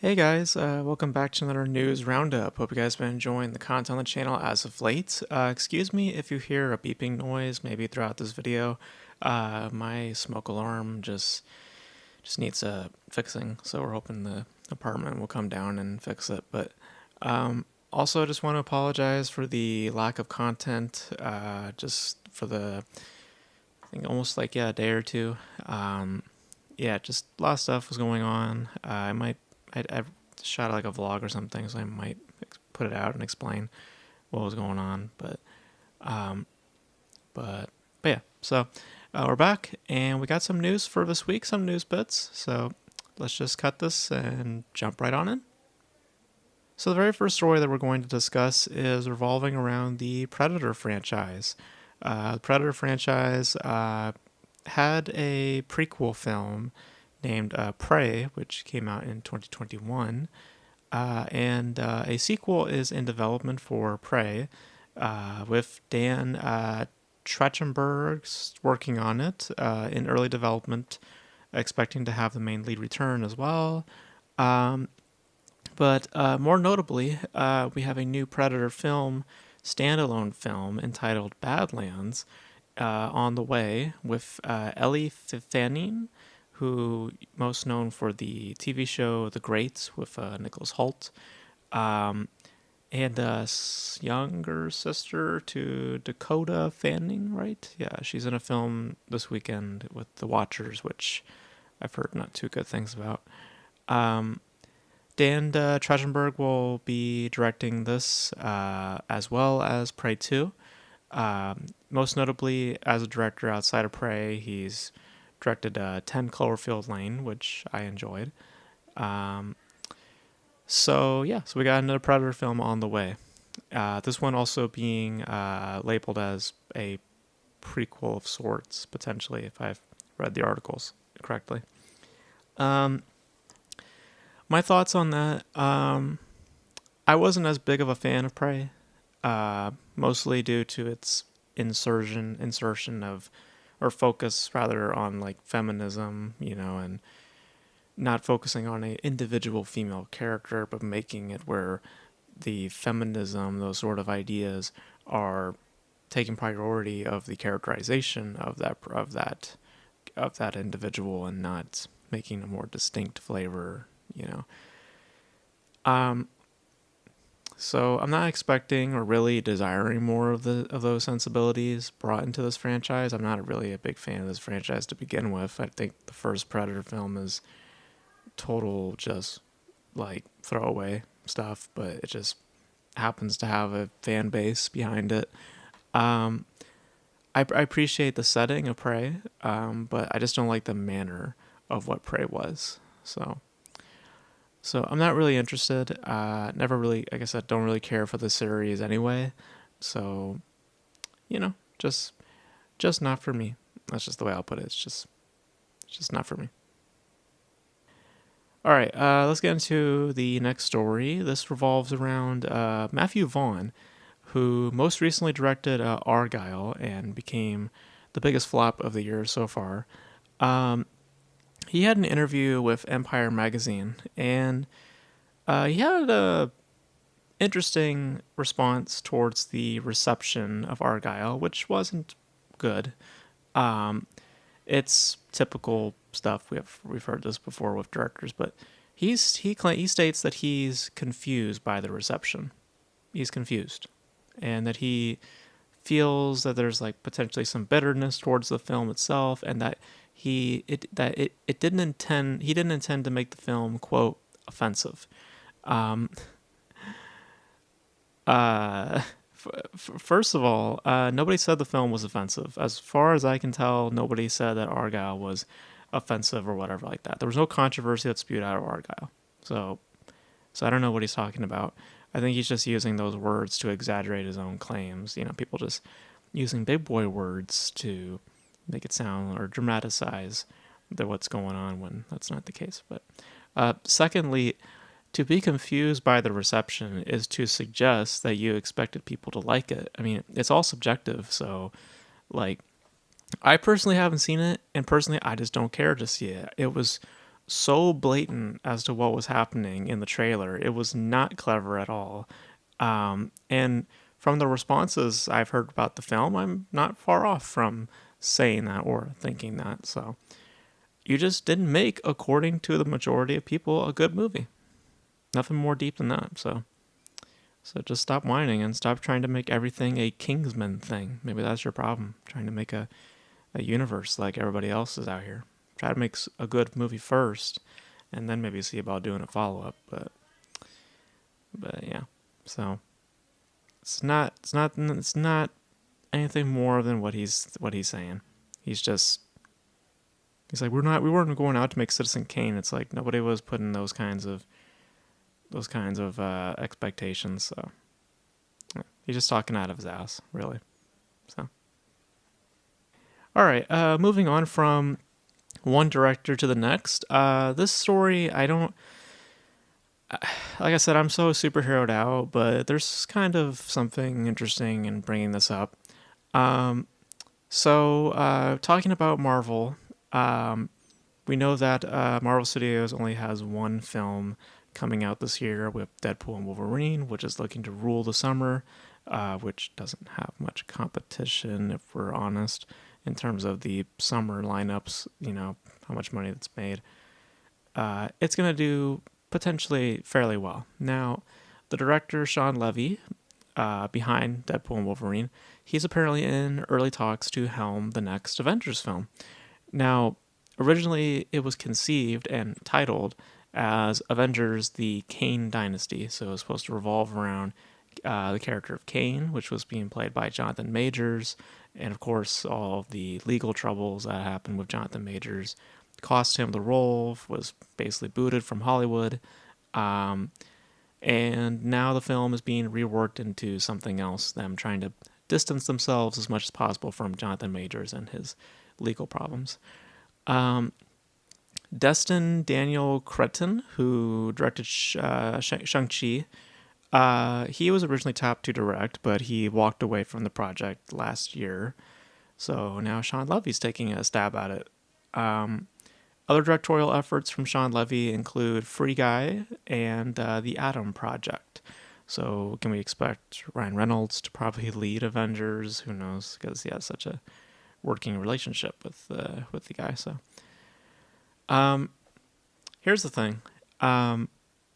Hey guys, welcome back to another news roundup. Hope you guys have been enjoying the content on the channel as of late. Excuse me if you hear a beeping noise maybe throughout this video. My smoke alarm just needs fixing, so we're hoping the apartment will come down and fix it. But also, just want to apologize for the lack of content. Just for I think almost like a day or two. Yeah, just a lot of stuff was going on. I shot like a vlog or something, so I might put it out and explain what was going on. Um, but yeah, so we're back and we got some news for this week, some news bits. So let's just cut this and jump right on in. So the very first story that we're going to discuss is revolving around the Predator franchise. The Predator franchise had a prequel film named Prey, which came out in 2021. And a sequel is in development for Prey, with Dan Trachtenberg working on it in early development, expecting to have the main lead return as well. But more notably, we have a new Predator standalone film entitled Badlands, on the way with Elle Fanning, who most known for the TV show The Greats with Nicholas Hoult, um, and younger sister to Dakota Fanning, right? Yeah, she's in a film this weekend with The Watchers, which I've heard not too good things about. Um, Dan Trachtenberg will be directing this as well as Prey 2. Most notably, as a director outside of Prey, he's directed 10 Cloverfield Lane, which I enjoyed. Um, so we got another Predator film on the way. This one also being labeled as a prequel of sorts, potentially, if I've read the articles correctly. Um, my thoughts on that, I wasn't as big of a fan of Prey, mostly due to its insertion of, or focus rather on like feminism, and not focusing on an individual female character, but making it where the feminism, those sort of ideas, are taking priority of the characterization of that individual, and not making a more distinct flavor. Um, So I'm not expecting or really desiring more of those sensibilities brought into this franchise. I'm not really a big fan of this franchise to begin with. I think the first Predator film is total just like throwaway stuff, but it just happens to have a fan base behind it. Um, I appreciate the setting of Prey, but I just don't like the manner of what Prey was. So I'm not really interested. Never really, like I said, don't really care for the series anyway. So, just not for me. That's just the way I'll put it. It's just not for me. All right, let's get into the next story. This revolves around Matthew Vaughn, who most recently directed Argylle and became the biggest flop of the year so far. Um, he had an interview with Empire magazine, and he had a interesting response towards the reception of Argylle, which wasn't good. Um, it's typical stuff. We've heard this before with directors, but he states that he's confused by the reception. He's confused, and that he feels that there's like potentially some bitterness towards the film itself, and that it didn't intend to make the film quote offensive. Um, uh, First of all, nobody said the film was offensive. As far as I can tell, nobody said that Argylle was offensive or whatever like that. There was no controversy that spewed out of Argylle. So, so I don't know what he's talking about. I think he's just using those words to exaggerate his own claims. People just using big boy words to make it sound or dramatize what's going on when that's not the case. But secondly, to be confused by the reception is to suggest that you expected people to like it. I mean, it's all subjective. So, like, I personally haven't seen it, and personally, I just don't care to see it. It was so blatant as to what was happening in the trailer. It was not clever at all. And from the responses I've heard about the film, I'm not far off from saying that or thinking that. So you just didn't make, according to the majority of people, a good movie. Nothing more deep than that. So just stop whining and stop trying to make everything a Kingsman thing. Maybe that's your problem, trying to make a universe like everybody else is out here. Try to make a good movie first, and then maybe see about doing a follow up. But yeah, so it's not anything more than what he's saying. He's like, we weren't going out to make Citizen Kane. It's like nobody was putting those kinds of expectations. So yeah, he's just talking out of his ass, really. So all right, moving on from one director to the next. This story, I don't. Like I said, I'm so superheroed out, but there's kind of something interesting in bringing this up. Talking about Marvel, we know that Marvel Studios only has one film coming out this year with Deadpool and Wolverine, which is looking to rule the summer, which doesn't have much competition, if we're honest, in terms of the summer lineups, how much money it's made. It's going to do potentially fairly well. Now, the director, Shawn Levy, behind Deadpool and Wolverine, he's apparently in early talks to helm the next Avengers film. Now, originally it was conceived and titled as Avengers: The Kane Dynasty, so it was supposed to revolve around the character of Kane, which was being played by Jonathan Majors, and of course all of the legal troubles that happened with Jonathan Majors cost him the role, was basically booted from Hollywood, and now the film is being reworked into something else, them trying to distance themselves as much as possible from Jonathan Majors and his legal problems. Destin Daniel Cretton, who directed Shang-Chi, he was originally tapped to direct, but he walked away from the project last year. So now Shawn Levy's taking a stab at it. Other directorial efforts from Shawn Levy include Free Guy and The Atom Project. So can we expect Ryan Reynolds to probably lead Avengers? Who knows? Because he has such a working relationship with the guy. So here's the thing.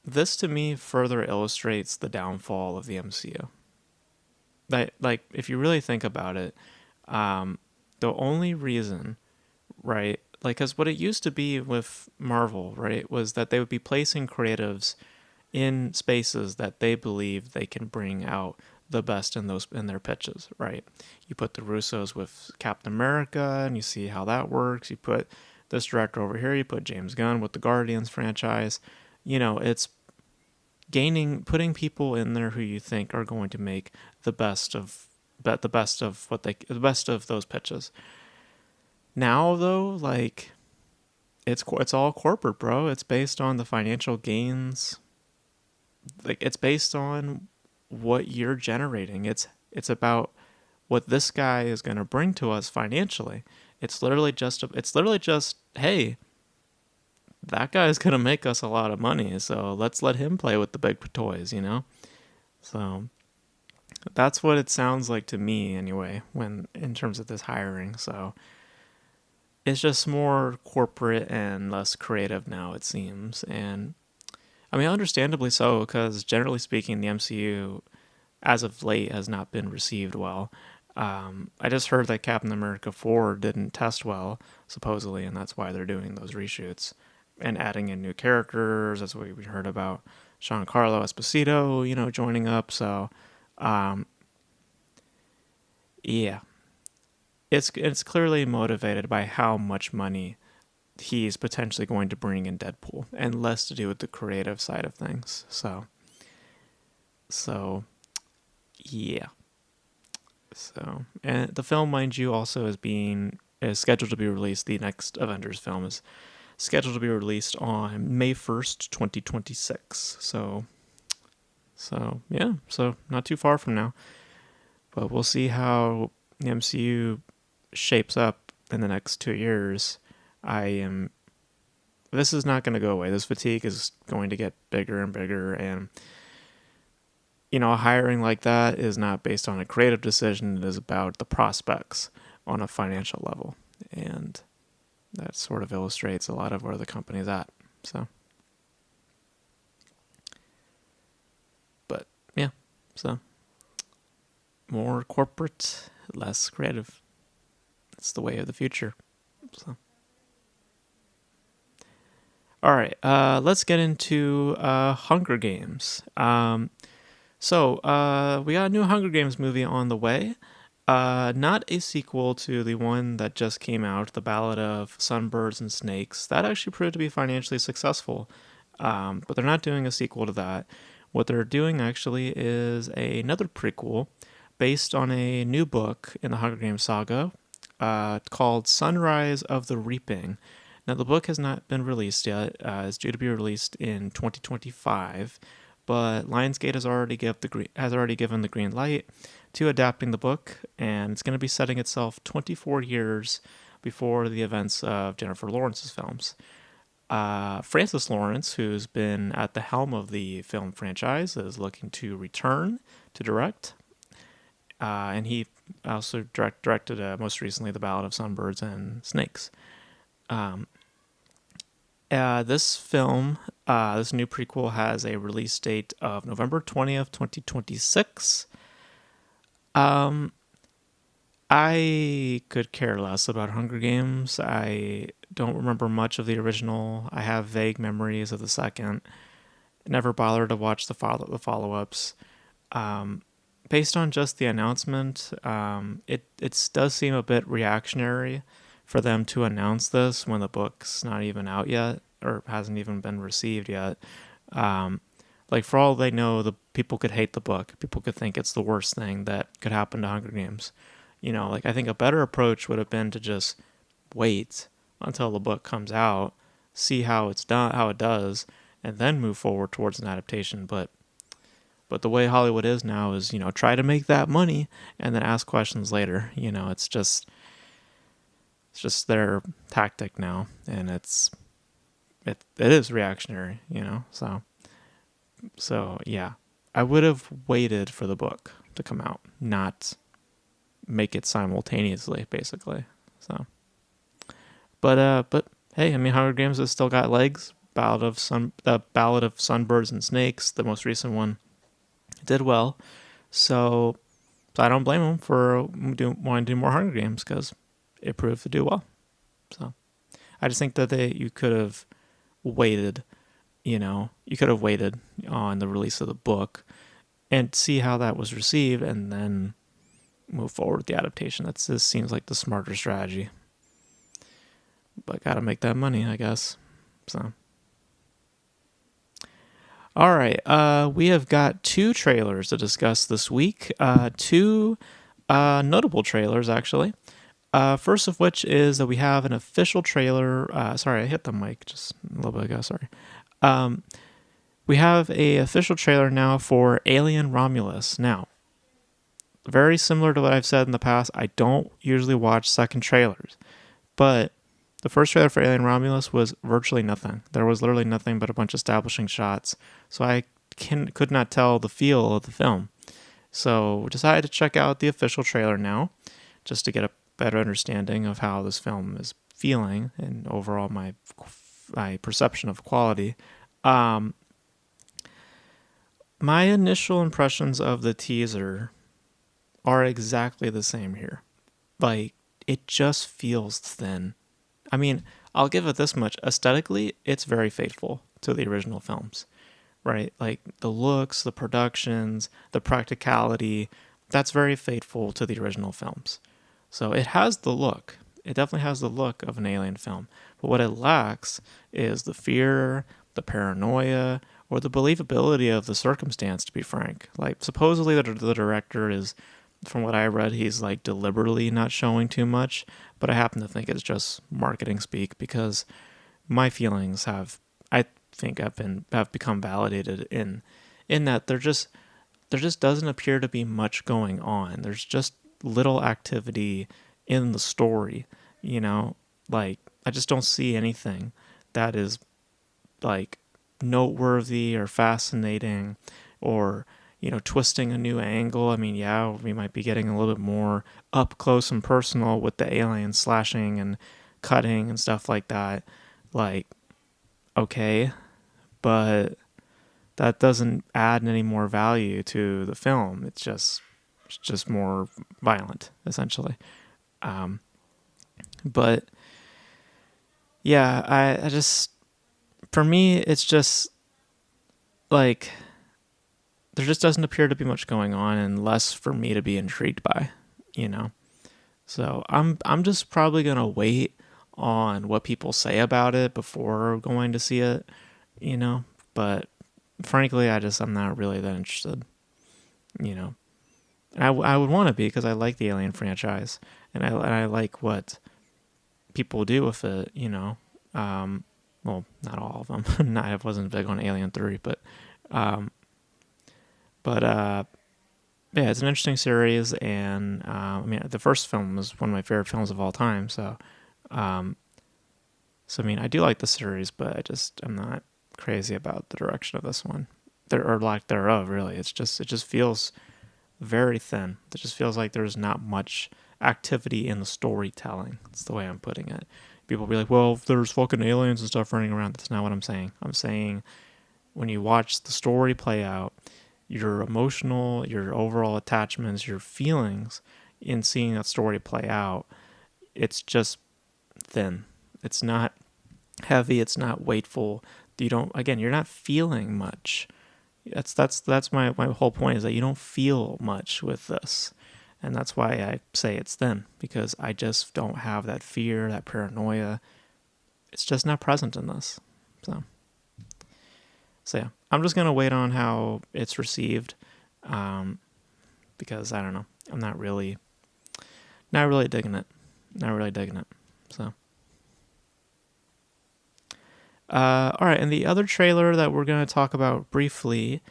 This to me further illustrates the downfall of the MCU. Like if you really think about it, the only reason, right? Like, because what it used to be with Marvel, right, was that they would be placing creatives in spaces that they believe they can bring out the best in their pitches, right? You put the Russos with Captain America, and you see how that works. You put this director over here. You put James Gunn with the Guardians franchise. It's putting people in there who you think are going to make the best of those pitches. Now though, like, it's all corporate, bro. It's based on the financial gains. Like, it's based on what you're generating. It's about what this guy is going to bring to us financially. It's literally just hey, that guy's going to make us a lot of money, so let's let him play with the big toys, So that's what it sounds like to me anyway, when in terms of this hiring. So it's just more corporate and less creative now, it seems. And I mean, understandably so, because generally speaking, the MCU, as of late, has not been received well. I just heard that Captain America 4 didn't test well, supposedly, and that's why they're doing those reshoots and adding in new characters. That's what we heard about Giancarlo Esposito, joining up. So, yeah. It's clearly motivated by how much money he's potentially going to bring in Deadpool, and less to do with the creative side of things. So yeah. So, and the film, mind you, also is scheduled to be released. The next Avengers film is scheduled to be released on May 1st, 2026. So yeah, so not too far from now. But we'll see how the MCU shapes up in the next 2 years. I am this is not going to go away. This fatigue is going to get bigger and bigger, and a hiring like that is not based on a creative decision. It is about the prospects on a financial level, and that sort of illustrates a lot of where the company's at. So, but yeah, so more corporate, less creative. It's the way of the future. So, all right, let's get into Hunger Games. So we got a new Hunger Games movie on the way. Not a sequel to the one that just came out, The Ballad of Sunbirds and Snakes. That actually proved to be financially successful. But they're not doing a sequel to that. What they're doing actually is another prequel based on a new book in the Hunger Games saga called Sunrise of the Reaping. Now, the book has not been released yet. It's due to be released in 2025, but Lionsgate has already given the green light to adapting the book, and it's going to be setting itself 24 years before the events of Jennifer Lawrence's films. Francis Lawrence, who's been at the helm of the film franchise, is looking to return to direct, and he also directed most recently The Ballad of Sunbirds and Snakes. This film, this new prequel, has a release date of November 20th, 2026. I could care less about Hunger Games. I don't remember much of the original. I have vague memories of the second. Never bothered to watch the follow-ups. Based on just the announcement, it does seem a bit reactionary for them to announce this when the book's not even out yet or hasn't even been received yet. Like, for all they know, the people could hate the book. People could think it's the worst thing that could happen to Hunger Games. I think a better approach would have been to just wait until the book comes out, see how it's done, how it does, and then move forward towards an adaptation. But the way Hollywood is now is, try to make that money and then ask questions later. It's just their tactic now, and it is reactionary. So yeah, I would have waited for the book to come out, not make it simultaneously, basically. So, but hey, I mean, Hunger Games has still got legs. The Ballad of Sunbirds and Snakes, the most recent one, did well. So I don't blame them for wanting to do more Hunger Games because it proved to do well. So I just think that you could have waited. You could have waited on the release of the book and see how that was received, and then move forward with the adaptation. This seems like the smarter strategy. But gotta make that money, I guess. So, all right. We have got 2 trailers to discuss this week. 2 notable trailers, actually. First of which is that we have an official trailer. Sorry, I hit the mic just a little bit ago. Sorry. We have a official trailer now for Alien Romulus. Now, very similar to what I've said in the past, I don't usually watch second trailers, but the first trailer for Alien Romulus was virtually nothing. There was literally nothing but a bunch of establishing shots, so I could not tell the feel of the film. So we decided to check out the official trailer now, just to get a better understanding of how this film is feeling and overall my perception of quality. My initial impressions of the teaser are exactly the same here. Like, it just feels thin. I mean, I'll give it this much. Aesthetically, it's very faithful to the original films, right? Like, the looks, the productions, the practicality, that's very faithful to the original films. So it has the look. It definitely has the look of an alien film. But what it lacks is the fear, the paranoia, or the believability of the circumstance, to be frank. Like, supposedly the director is, from what I read, he's like deliberately not showing too much, but I happen to think it's just marketing speak, because my feelings have become validated in that there just doesn't appear to be much going on. There's just little activity in the story, like, I just don't see anything that is like noteworthy or fascinating, or twisting a new angle. I mean, yeah, we might be getting a little bit more up close and personal with the aliens slashing and cutting and stuff like that. Like, okay, but that doesn't add any more value to the film. It's just more violent, essentially. Um, but yeah, I just, for me, it's just like there just doesn't appear to be much going on, and less for me to be intrigued by, you know. So I'm just probably gonna wait on what people say about it before going to see it, you know. But frankly, I'm not really that interested, you know. I would want to be, because I like the Alien franchise, and I like what people do with it, you know. Well, not all of them. I wasn't big on Alien 3, um, but yeah, it's an interesting series, and I mean, the first film was one of my favorite films of all time. Um, so I mean, I do like the series, but I'm not crazy about the direction of this one, there or lack thereof. Really, it just feels very thin. It just feels like there's not much activity in the storytelling. That's the way I'm putting it. People be like, well, there's fucking aliens and stuff running around. That's not what I'm saying. I'm saying when you watch the story play out, your emotional, your overall attachments, your feelings in seeing that story play out, it's just thin. It's not heavy. It's not weightful. You're not feeling much. That's my whole point, is that you don't feel much with this. And that's why I say it's thin, because I just don't have that fear, that paranoia. It's just not present in this. So yeah, I'm just gonna wait on how it's received, because I don't know. I'm not really digging it. Not really digging it. So, all right. And the other trailer that we're gonna talk about briefly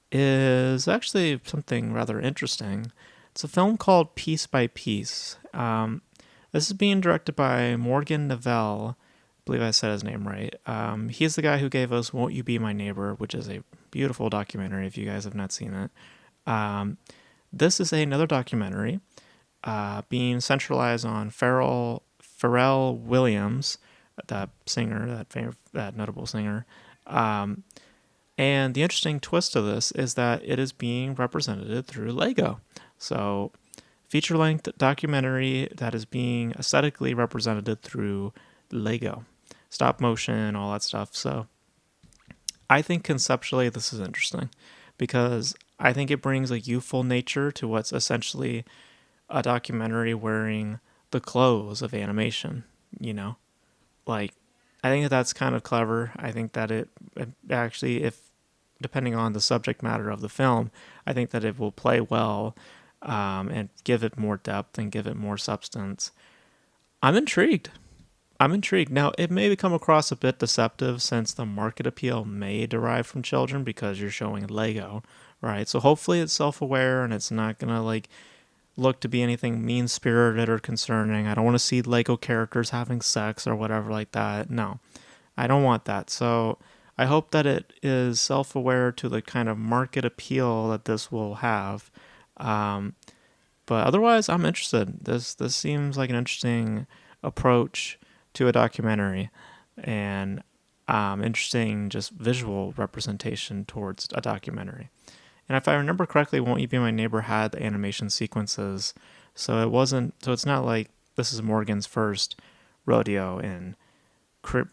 is actually something rather interesting. It's a film called Piece by Piece. This is being directed by Morgan Neville. I believe I said his name right. He's the guy who gave us Won't You Be My Neighbor, which is a beautiful documentary if you guys have not seen it. This is another documentary being centralized on Pharrell Williams, that singer, that notable singer. And the interesting twist of this is that it is being represented through Lego. So, feature-length documentary that is being aesthetically represented through Lego, stop motion, all that stuff. So, I think conceptually this is interesting, because I think it brings a youthful nature to what's essentially a documentary wearing the clothes of animation, you know? Like, I think that's kind of clever. I think that it actually, if depending on the subject matter of the film, I think that it will play well, and give it more depth and give it more substance. I'm intrigued. Now, it may come across a bit deceptive, since the market appeal may derive from children, because you're showing Lego, right? So hopefully it's self-aware, and it's not going to look to be anything mean-spirited or concerning. I don't want to see Lego characters having sex or whatever like that. No, I don't want that. So I hope that it is self-aware to the kind of market appeal that this will have. But otherwise, I'm interested. This seems like an interesting approach to a documentary, and interesting just visual representation towards a documentary. And if I remember correctly, Won't You Be My Neighbor had the animation sequences, so it's not like this is Morgan's first rodeo in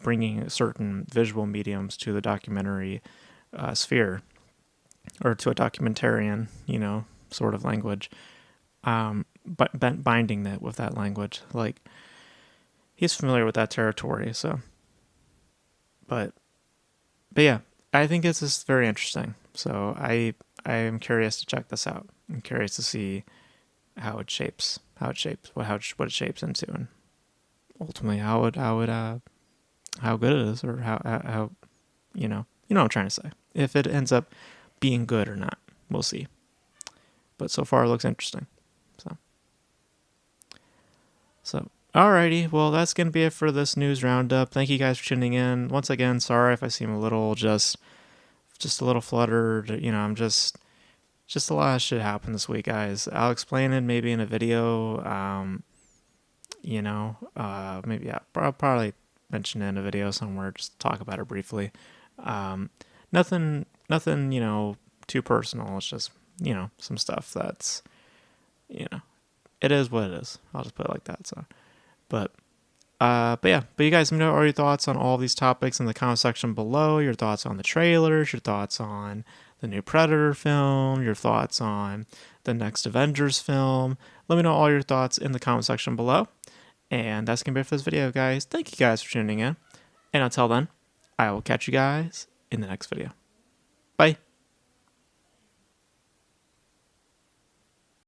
bringing certain visual mediums to the documentary sphere, or to a documentarian, sort of language, but binding it with that language. Like, he's familiar with that territory, so. But yeah, I think it's just very interesting. So I am curious to check this out. I'm curious to see how it shapes what it shapes into, and ultimately how good it is, or how what I'm trying to say. If it ends up being good or not, we'll see. But so far it looks interesting. So Alrighty, well, that's going to be it for this news roundup. Thank you guys for tuning in. Once again, sorry if I seem a little just a little fluttered. I'm just a lot of shit happened this week, guys. I'll explain it maybe in a video. Maybe I'll probably mention it in a video somewhere. Just talk about it briefly. Nothing, too personal. It's just some stuff that's it is what it is. I'll just put it like that. So, but yeah, but you guys know all your thoughts on all these topics in the comment section below. Your thoughts on the trailers, your thoughts on the new Predator film, your thoughts on the next Avengers film. Let me know all your thoughts in the comment section below. And that's going to be it for this video, guys. Thank you guys for tuning in. And until then, I will catch you guys in the next video. Bye.